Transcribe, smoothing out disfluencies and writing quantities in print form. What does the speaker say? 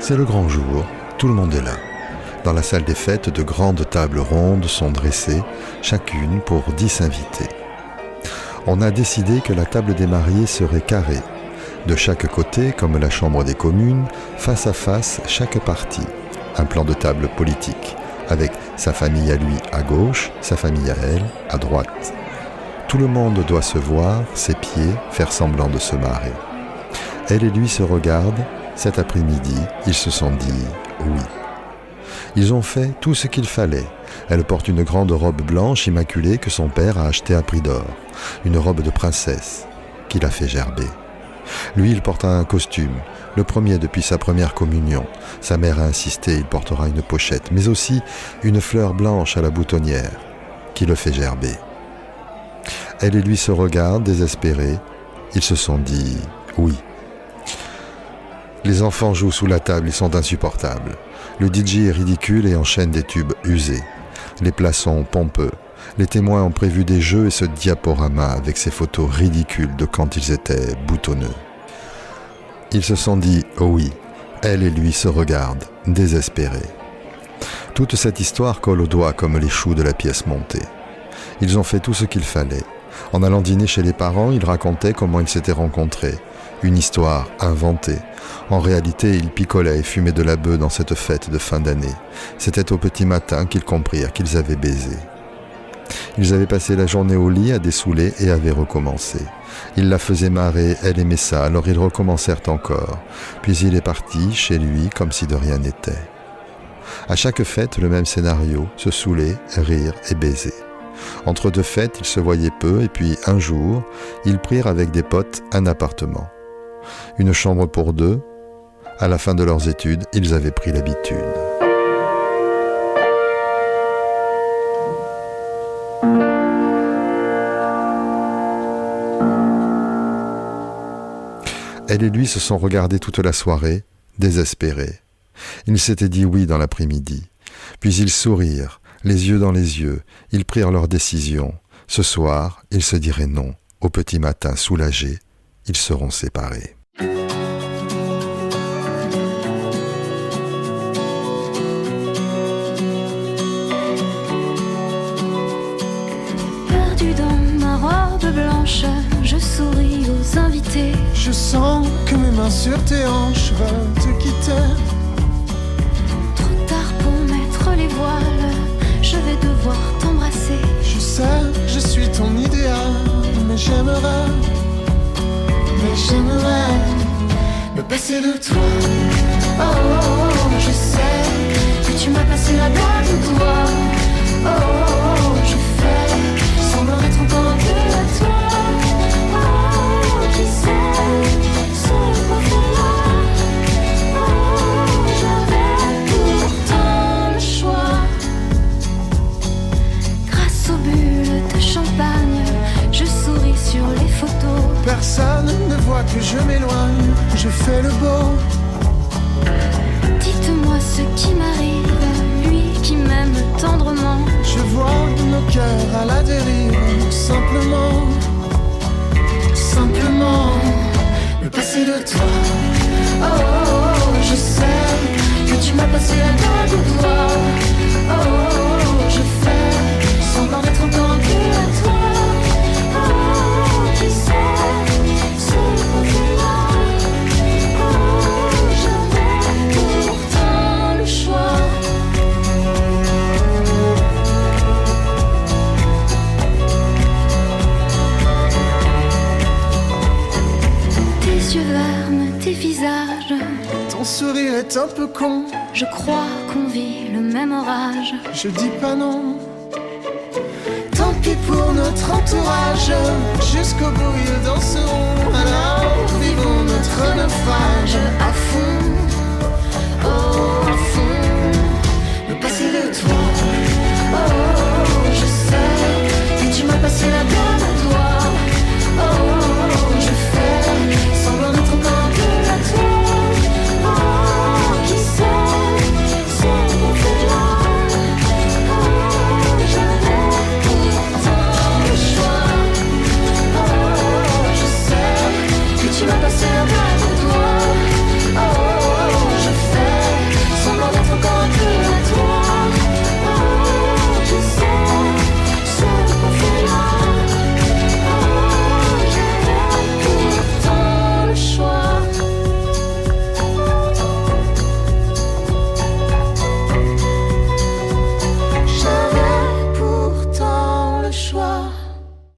C'est le grand jour, tout le monde est là. Dans la salle des fêtes, de grandes tables rondes sont dressées, chacune pour 10 invités. On a décidé que la table des mariés serait carrée. De chaque côté, comme la Chambre des communes, face à face, chaque parti. Un plan de table politique, avec sa famille à lui à gauche, sa famille à elle à droite. Tout le monde doit se voir, s'épier, faire semblant de se marrer. Elle et lui se regardent. Cet après-midi, ils se sont dit oui. Ils ont fait tout ce qu'il fallait. Elle porte une grande robe blanche immaculée que son père a achetée à prix d'or. Une robe de princesse qu'il a fait gerber. Lui, il porte un costume, le premier depuis sa première communion. Sa mère a insisté, il portera une pochette, mais aussi une fleur blanche à la boutonnière qui le fait gerber. Elle et lui se regardent, désespérés. Ils se sont dit oui. Les enfants jouent sous la table, ils sont insupportables. Le DJ est ridicule et enchaîne des tubes usés. Les plats sont pompeux. Les témoins ont prévu des jeux et ce diaporama avec ses photos ridicules de quand ils étaient boutonneux. Ils se sont dit oh oui. Elle et lui se regardent, désespérés. Toute cette histoire colle au doigt comme les choux de la pièce montée. Ils ont fait tout ce qu'il fallait. En allant dîner chez les parents, ils racontaient comment ils s'étaient rencontrés. Une histoire inventée. En réalité, ils picolaient et fumaient de la beuh dans cette fête de fin d'année. C'était au petit matin qu'ils comprirent qu'ils avaient baisé. Ils avaient passé la journée au lit à dessouler et avaient recommencé. Il la faisait marrer, elle aimait ça, alors ils recommencèrent encore. Puis il est parti chez lui comme si de rien n'était. À chaque fête, le même scénario, se saouler, rire et baiser. Entre deux fêtes, ils se voyaient peu et puis un jour, ils prirent avec des potes un appartement. Une chambre pour deux. À la fin de leurs études, ils avaient pris l'habitude. Elle et lui se sont regardés toute la soirée, désespérés. Ils s'étaient dit oui dans l'après-midi. Puis ils sourirent, les yeux dans les yeux. Ils prirent leur décision. Ce soir, ils se diraient non. Au petit matin, soulagés, ils seront séparés. Perdu dans ma robe blanche, je souris aux invités. Je sens que mes mains sur tes hanches veulent te quitter. Trop tard pour mettre les voiles, je vais devoir t'embrasser. Je sais, je suis ton idéal, mais j'aimerais me passer de toi. Oh, oh, oh, je sais que tu m'as passé la bague au doigt. Oh, oh, oh, je fais semblant d'être encore un peu à toi. Oh, oh, qui sait, ce parfum-là. Oh, j'avais pourtant le choix. Grâce aux bulles de champagne, je souris sur les photos. Personne ne voit que je m'éloigne, je fais le beau. Dites-moi ce qui m'arrive, lui qui m'aime tendrement. Je vois nos cœurs à la dérive, simplement me passer de toi. Oh, oh, oh, je sais que tu m'as passé la bague au doigt. Oh, oh, oh, je fais semblant d'être encore un peu à toi. Oh, oh, qui sait, ce parfum-là. Oh, j'avais pourtant le choix. Tes yeux verts, tes visages. Ton sourire est un peu con. Je crois qu'on vit le même orage. Je dis pas non. Tant pis pour notre entourage. Jusqu'au bout ils danseront. Alors vivons notre naufrage À fond.